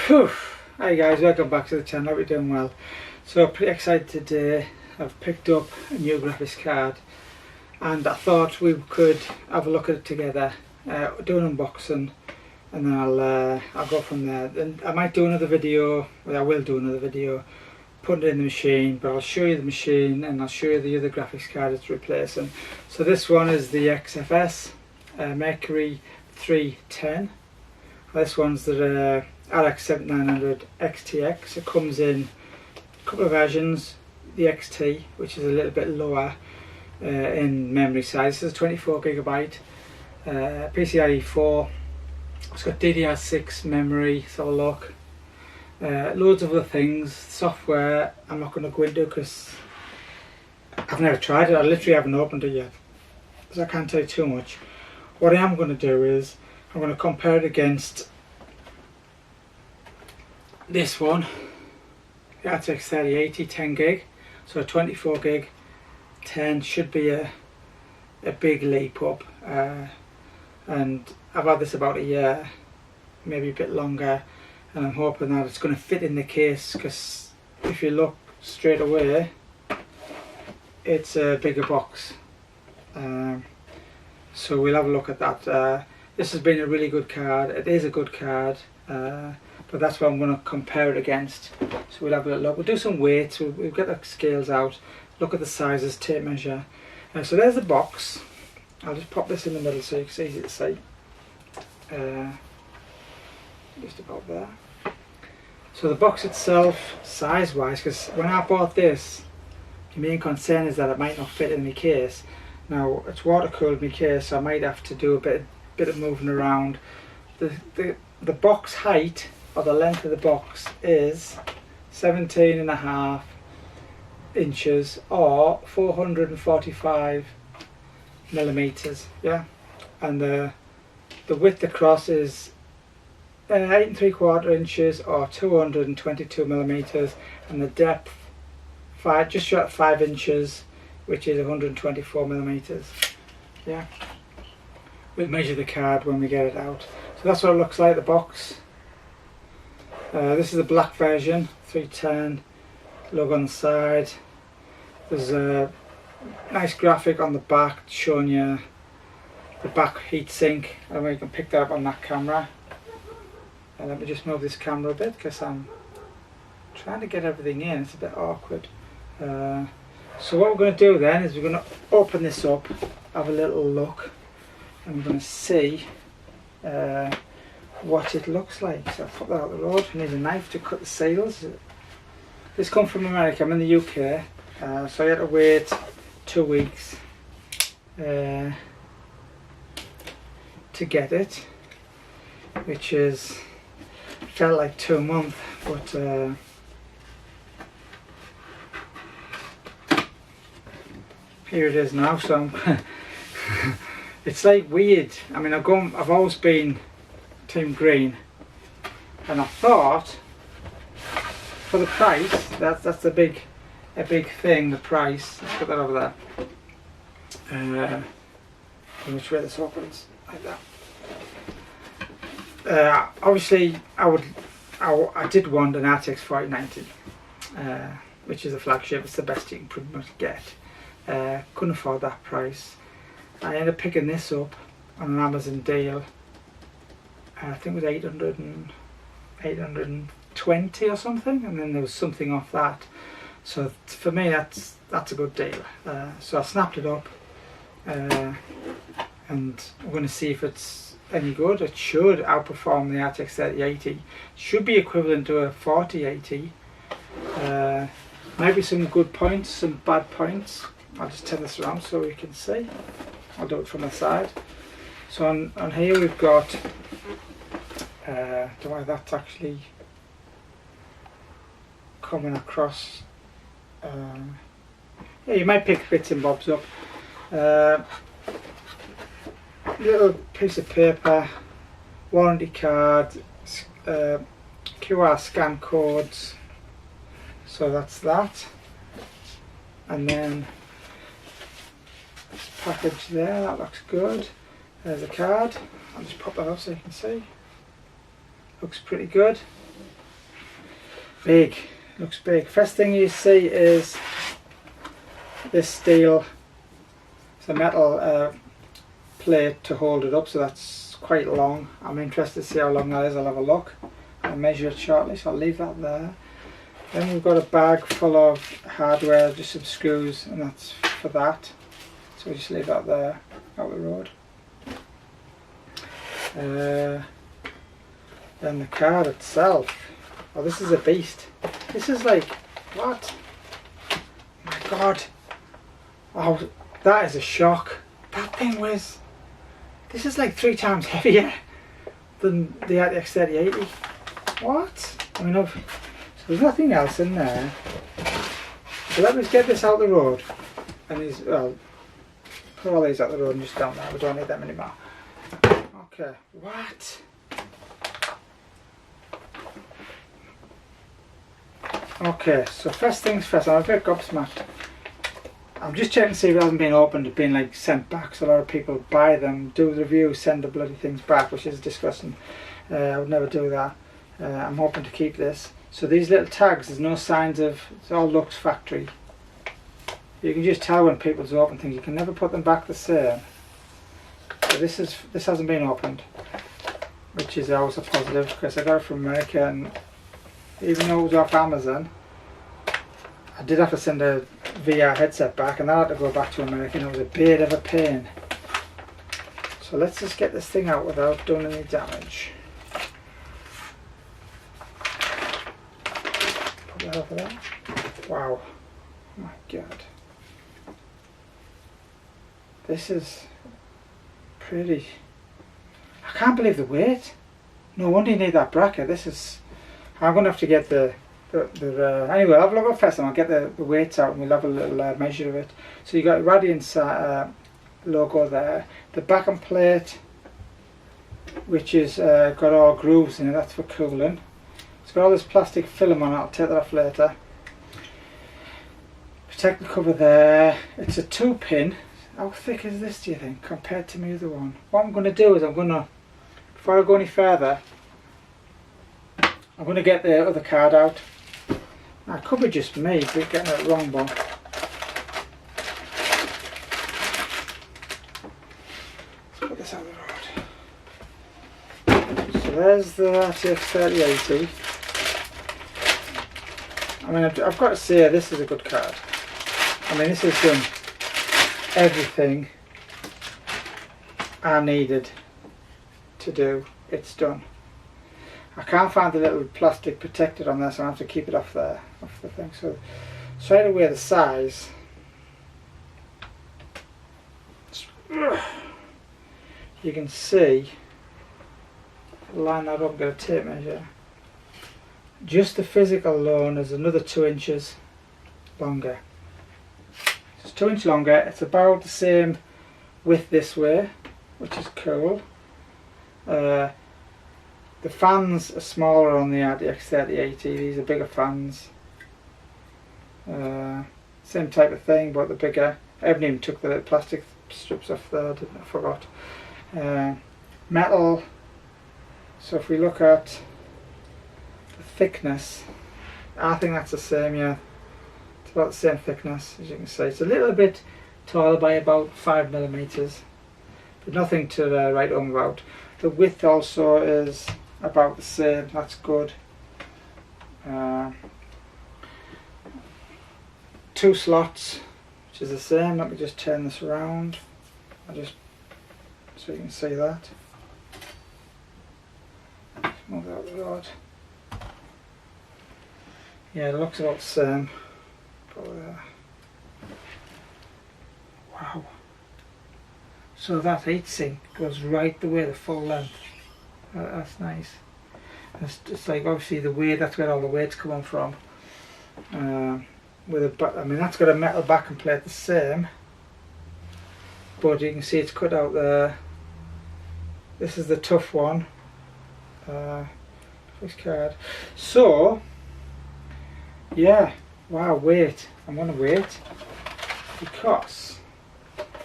Whew. Hi guys, welcome back to the channel. Hope you're doing well. So pretty excited today. I've picked up a new graphics card and I thought we could have a look at it together, do an unboxing, and then I'll go from there. Then I might do another video, well I will do another video, put it in the machine, but I'll show you the machine and I'll show you the other graphics card it's replacing. So this one is the XFX MERC310. This one's the RX 7900 XTX. It comes in a couple of versions. The XT, which is a little bit lower in memory size. This is 24GB, PCI-E 4. It's got DDR6 memory. Let's have a look. Loads of other things. Software I'm not going to go into because I've never tried it. I literally haven't opened it yet, so I can't tell you too much. What I am going to do is I'm going to compare it against this one, the RTX 3080 10GB. So 24GB 10 should be a big leap up, and I've had this about a year, maybe a bit longer, and I'm hoping that it's going to fit in the case, because if you look straight away it's a bigger box. So we'll have a look at that. This has been a really good card. It is a good card, but that's what I'm going to compare it against. So we'll have a look. We'll do some weights. We'll get the scales out, look at the sizes, tape measure. So there's the box. I'll just pop this in the middle so it's easy to see. Just about there. So the box itself, size-wise, because when I bought this, the main concern is that it might not fit in my case. Now it's water-cooled my case, so I might have to do a bit of moving around. The box height, or the length of the box, is 17.5 inches or 445 millimeters. Yeah, and the width across is 8 3/4 inches or 222 millimeters, and the depth just short of 5 inches, which is 124 millimeters. Yeah, we'll measure the card when we get it out. So that's what it looks like, the box. This is the black version, 310, logo on the side. There's a nice graphic on the back showing you the back heatsink. I don't know if you can pick that up on that camera. And let me just move this camera a bit because I'm trying to get everything in. It's a bit awkward. So what we're going to do then is we're going to open this up, have a little look, and we're going to see what it looks like. So I'll put that out the road. I need a knife to cut the seals. This comes from America. I'm in the UK, so I had to wait 2 weeks to get it, which is felt like 2 months, but here it is now. So it's like weird. I mean, I've always been Team Green, and I thought for the price, that's a big thing. The price. Let's put that over there. Which way this opens, like that. Obviously, I did want an RTX 4090, which is a flagship. It's the best you can pretty much get. Couldn't afford that price. I ended up picking this up on an Amazon deal. I think it was 820 or something, and then there was something off that. So for me, that's a good deal. So I snapped it up, and I'm going to see if it's any good. It should outperform the RTX 3080. Should be equivalent to a 4080. Maybe some good points, some bad points. I'll just turn this around so we can see. I'll do it from the side. So on here we've got, don't know if that's actually coming across. Yeah, you might pick bits and bobs up. Little piece of paper, warranty card, QR scan codes. So that's that. And then this package there, that looks good. There's a card. I'll just pop that up so you can see. Looks pretty good. big, looks big. First thing you see is this steel, it's a metal plate to hold it up, so that's quite long. I'm interested to see how long that is. I'll have a look. I'll measure it shortly, so I'll leave that there. Then we've got a bag full of hardware, just some screws, and that's for that. So we just leave that there, out the road. Then the card itself. Oh, this is a beast. This is like, what? Oh my god. Oh, that is a shock. That thing was, this is like 3 times heavier than the RTX 3080. What? I mean, so there's nothing else in there. So let me get this out the road. And these, well, put all these out the road and just down there. We don't need them anymore. Okay, what? Okay, so first things first, I'm a bit gobsmacked. I'm just checking to see if it hasn't been opened, been like sent back. So a lot of people buy them, do the review, send the bloody things back, which is disgusting. I would never do that. I'm hoping to keep this. So these little tags, there's no signs of, it all looks factory. You can just tell when people's open things, you can never put them back the same. So this hasn't been opened, which is always a positive because I got it from America, and even though it was off Amazon, I did have to send a VR headset back, and that had to go back to America, and it was a bit of a pain. So let's just get this thing out without doing any damage. Put that over there. Wow. Oh my god. This is pretty. I can't believe the weight. No wonder you need that bracket. This is. I'm going to have to get anyway, I'll have a look at first and I'll get the weights out and we'll have a little measure of it. So you got Radeon's logo there. The back and plate, which is got all grooves in it, that's for cooling. It's got all this plastic film on it, I'll take that off later. Protect the cover there. It's a 2-pin. How thick is this, do you think, compared to my other one? What I'm going to do is before I go any further, I'm going to get the other card out. Now, it could be just me getting it wrong, but let's put this out of the road. So there's the RTX 3080. I mean, I've got to say this is a good card. I mean, this has done everything I needed to do. It's done. I can't find the little plastic protector on there, so I have to keep it off there, off the thing. So straight away the size. You can see, line that up, get a tape measure. Just the physical alone is another 2 inches longer. It's 2 inches longer. It's about the same width this way, which is cool. The fans are smaller on the RTX 3080, these are bigger fans. Same type of thing, but they're bigger. I haven't even took the little plastic strips off there, I forgot. Metal, so if we look at the thickness, I think that's the same, yeah. It's about the same thickness, as you can see. It's a little bit taller by about 5mm, but nothing to write home about. The width also is about the same, that's good. 2 slots, which is the same. Let me just turn this around, so you can see that. Move out the road. Yeah, it looks about the same. Wow. So that heatsink goes right the way the full length. That's nice. It's like obviously the weight, that's where all the weight's coming from. With a, I mean, that's got a metal back and plate the same, but you can see it's cut out there. This is the tough one. This card. So yeah, wow, wait. I'm gonna wait because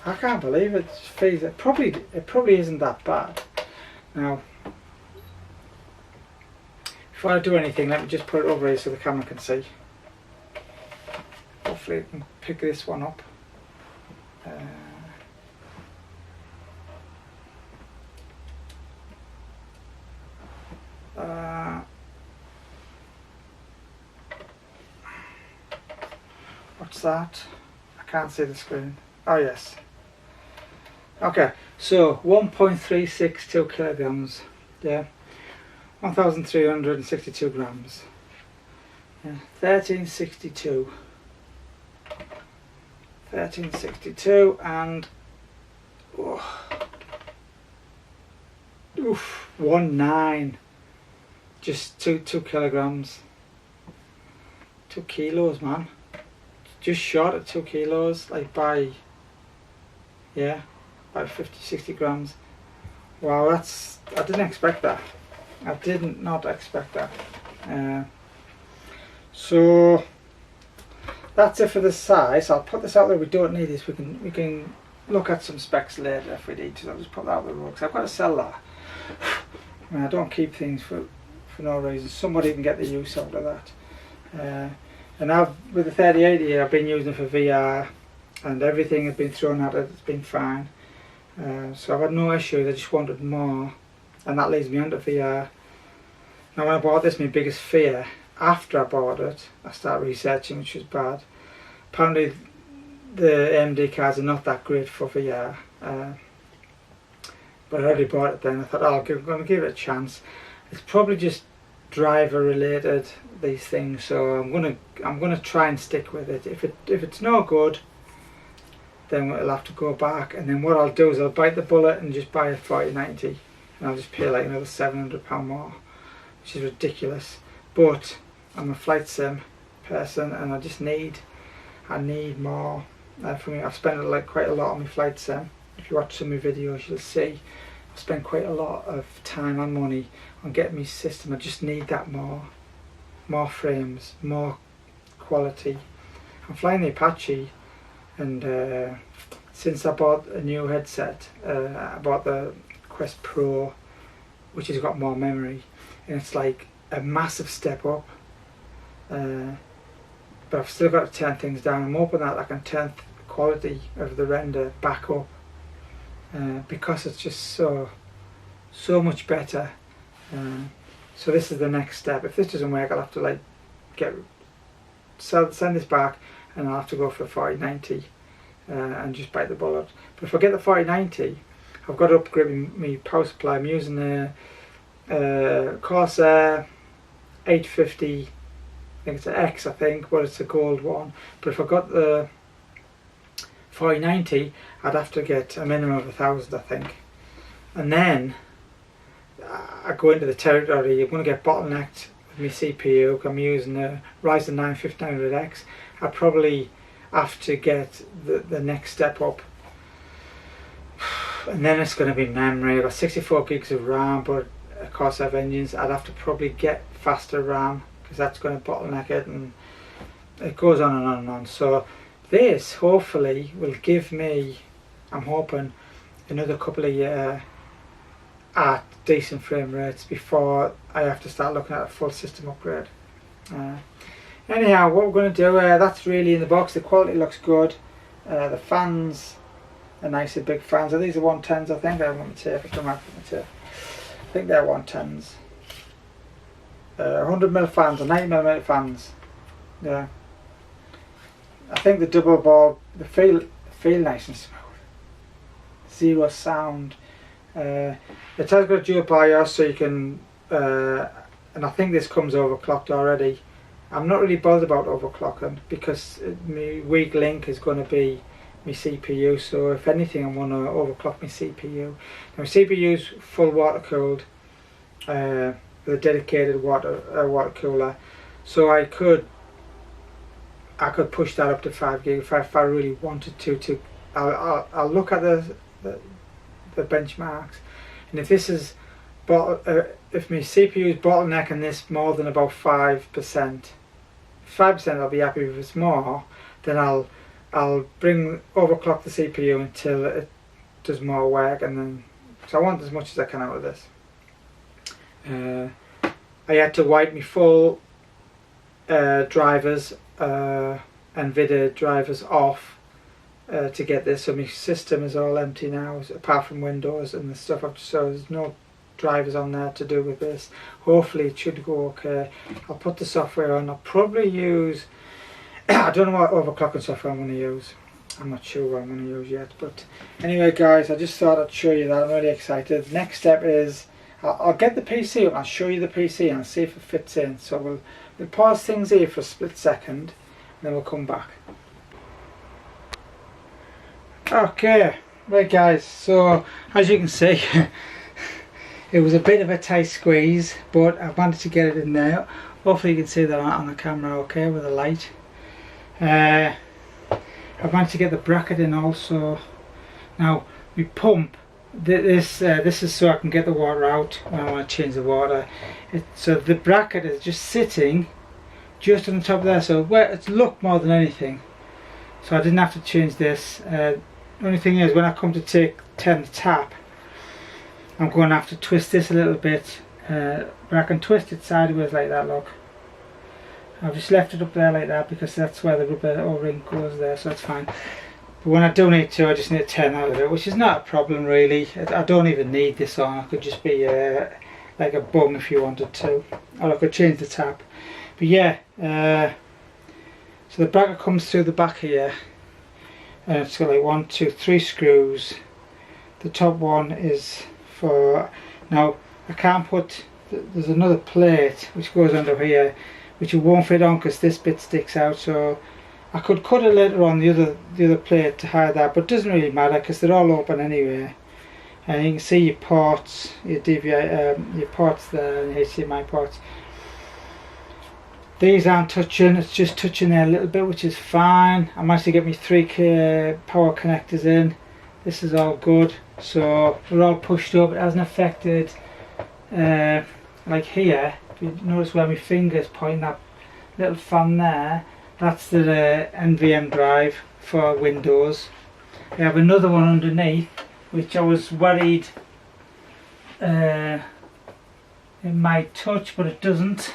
I can't believe it. It probably isn't that bad. Now, before I do anything, let me just put it over here so the camera can see. Hopefully I can pick this one up. What's that? I can't see the screen. Oh yes. Okay, so 1.362 kilograms. Yeah, 1,362 grams. Yeah, 1362. 1362 and oof, 19. Just 2 kilograms. 2 kilos, man. Just short of 2 kilos, like by 50-60 grams. Wow, that's, I didn't expect that. I did not expect that. So that's it for the size. I'll put this out there. We don't need this. We can look at some specs later if we need to. I'll just put that out the road because I've got to sell that. I mean, I don't keep things for no reason. Somebody can get the use out of that. And with the 3080, I've been using it for VR, and everything has been thrown at it. It's been fine. So I've had no issues. I just wanted more, and that leads me onto VR. Now, when I bought this, my biggest fear after I bought it, I started researching, which was bad. Apparently, the AMD cards are not that great for VR. But I already bought it then. I thought, I'm going to give it a chance. It's probably just driver related, these things. So I'm gonna try and stick with it. If it's no good, then we'll have to go back. And then what I'll do is I'll bite the bullet and just buy a 4090, and I'll just pay like another £700 more, which is ridiculous. But I'm a flight sim person, and I need more. For me, I've spent like quite a lot on my flight sim. If you watch some of my videos, you'll see I've spent quite a lot of time and money on getting my system. I just need that more frames, more quality. I'm flying the Apache, and since I bought a new headset, I bought the Quest Pro, which has got more memory, and it's like a massive step up. But I've still got to turn things down. I'm hoping that I can turn the quality of the render back up, because it's just so much better. So this is the next step. If this doesn't work, I'll have to like send this back, and I'll have to go for a 4090 and just bite the bullet. But if I get the 4090, I've got to upgrade my power supply. I'm using a Corsair 850. I think it's an X, but it's a gold one. But if I got the 4090, I'd have to get a minimum of 1,000, I think. And then I go into the territory. You're going to get bottlenecked with my CPU. I'm using a Ryzen 9 5900X. I probably have to get the next step up. And then it's going to be memory. I've got 64 gigs of RAM, but of course I have engines. I'd have to probably get faster RAM, because that's going to bottleneck it, and it goes on and on and on. So this hopefully will give me, I'm hoping, another couple of years at decent frame rates before I have to start looking at a full system upgrade. Anyhow, what we're going to do, that's really in the box. The quality looks good. The fans are nice and big fans. These are 110s, I think. I haven't got my tape. I don't have my tape. I think they're 110s. 100mm fans or 90mm fans. Yeah. I think the double ball, they feel nice and smooth. Zero sound. It has got dual BIOS, so you can, and I think this comes overclocked already. I'm not really bothered about overclocking, because my weak link is going to be my CPU, so if anything I'm going to overclock my CPU. Now my CPU is full water cooled, with a dedicated water cooler, so I could push that up to 5 gig if I really wanted to. I'll look at the benchmarks, and if this is if my CPU is bottlenecking this more than about 5%, I'll be happy. If it's more, then I'll overclock the CPU until it does more work, and then, so I want as much as I can out of this. I had to wipe my full drivers, NVIDIA drivers off to get this, so my system is all empty now apart from Windows and the stuff I've, so there's no drivers on there to do with this. Hopefully it should go okay. I'll put the software on. I'll probably use I don't know what overclocking software I'm going to use. I'm not sure what I'm going to use yet, but anyway guys, I just thought I'd show you that. I'm really excited. Next step is I'll get the PC up, I'll show you the PC and see if it fits in. So we'll pause things here for a split second and then we'll come back. Okay, right guys, so as you can see it was a bit of a tight squeeze, but I managed to get it in there. Hopefully you can see that on the camera okay with the light. I managed to get the bracket in also. Now we pump this is so I can get the water out when I want to change the water. So the bracket is just sitting just on the top there, so it's looked more than anything, so I didn't have to change this. The only thing is when I come to turn the tap, I'm going to have to twist this a little bit, but I can twist it sideways like that, look. I've just left it up there like that because that's where the rubber O-ring goes there, so that's fine. But when I do need to, I just need to turn that a bit, which is not a problem really. I don't even need this on. I could just be like a bung if you wanted to, or I could change the tap. But yeah, so the bracket comes through the back here, and it's got like 1, 2, 3 screws. The top one is for, now I can't put, there's another plate which goes under here which it won't fit on because this bit sticks out, so I could cut it later on the other plate to hide that, but it doesn't really matter because they're all open anyway. And you can see your ports, your DVI, your ports there, and HDMI ports. These aren't touching, it's just touching there a little bit, which is fine. I managed to get me 3K power connectors in. This is all good, so we're all pushed up. It hasn't affected, like here, if you notice where my finger's pointing, that little fan there, that's the NVM drive for Windows. We have another one underneath, which I was worried it might touch, but it doesn't.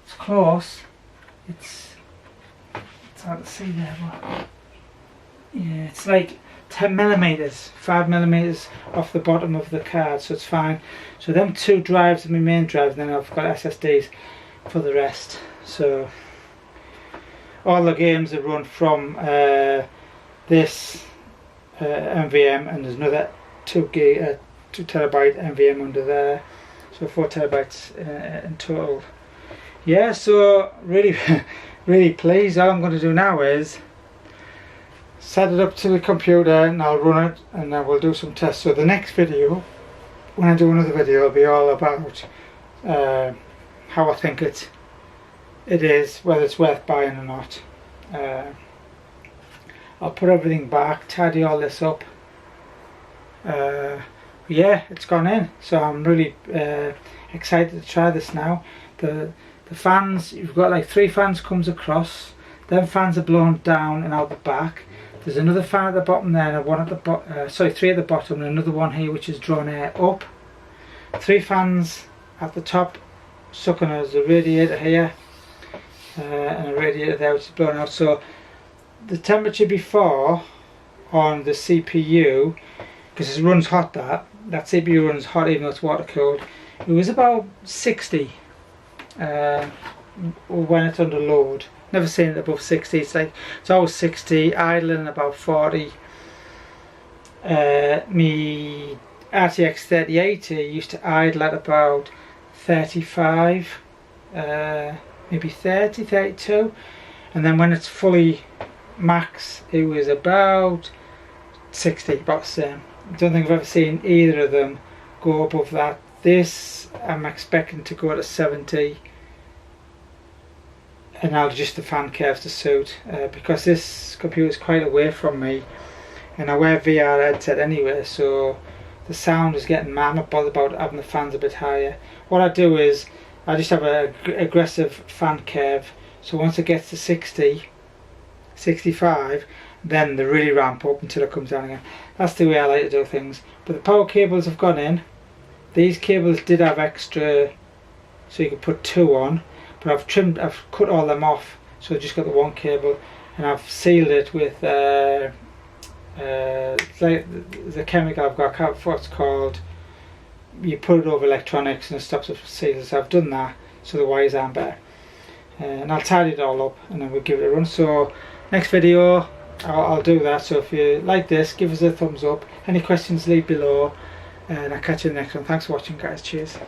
It's close. It's hard to see there, but yeah, it's like 10mm, 5mm off the bottom of the card, so it's fine. So them 2 drives are my main drives, and then I've got SSDs for the rest. So all the games are run from this NVM, and there's another 2 terabyte NVM under there, so 4 terabytes in total. Yeah, so really really pleased. All I'm going to do now is set it up to the computer and I'll run it, and then we'll do some tests. So the next video, when I do another video, will be all about how I think it is, whether it's worth buying or not. I'll put everything back, tidy all this up. Yeah, it's gone in, so I'm really excited to try this now. The fans, you've got like 3 fans comes across, then fans are blown down and out the back. There's another fan at the bottom there, and one at the bottom, 3 at the bottom, and another one here which is drawn air up. 3 fans at the top sucking as a radiator here, and a radiator there which is blown out. So the temperature before on the CPU, because it runs hot, that CPU runs hot even though it's water cooled, it was about 60 when it's under load. Never seen it above 60. It's always 60, idling about 40. Me RTX 3080 used to idle at about 35, maybe 30, 32, and then when it's fully max it was about 60, about the same. I don't think I've ever seen either of them go above that. This I'm expecting to go to 70, and I'll adjust the fan curves to suit, because this computer is quite away from me and I wear VR headset anyway, so the sound is getting mad. I'm not bothered about having the fans a bit higher. What I do is I just have an aggressive fan curve, so once it gets to 60, 65, then they really ramp up until it comes down again. That's the way I like to do things. But the power cables have gone in. These cables did have extra so you can put 2 on, but I've cut all them off, so I've just got the 1 cable, and I've sealed it with like the chemical I've got, what's called, you put it over electronics and it stops it from sealing. So I've done that so the wires aren't better, and I'll tidy it all up and then we'll give it a run. So next video I'll do that. So if you like this, give us a thumbs up. Any questions, leave below, and I'll catch you in the next one. Thanks for watching, guys. Cheers.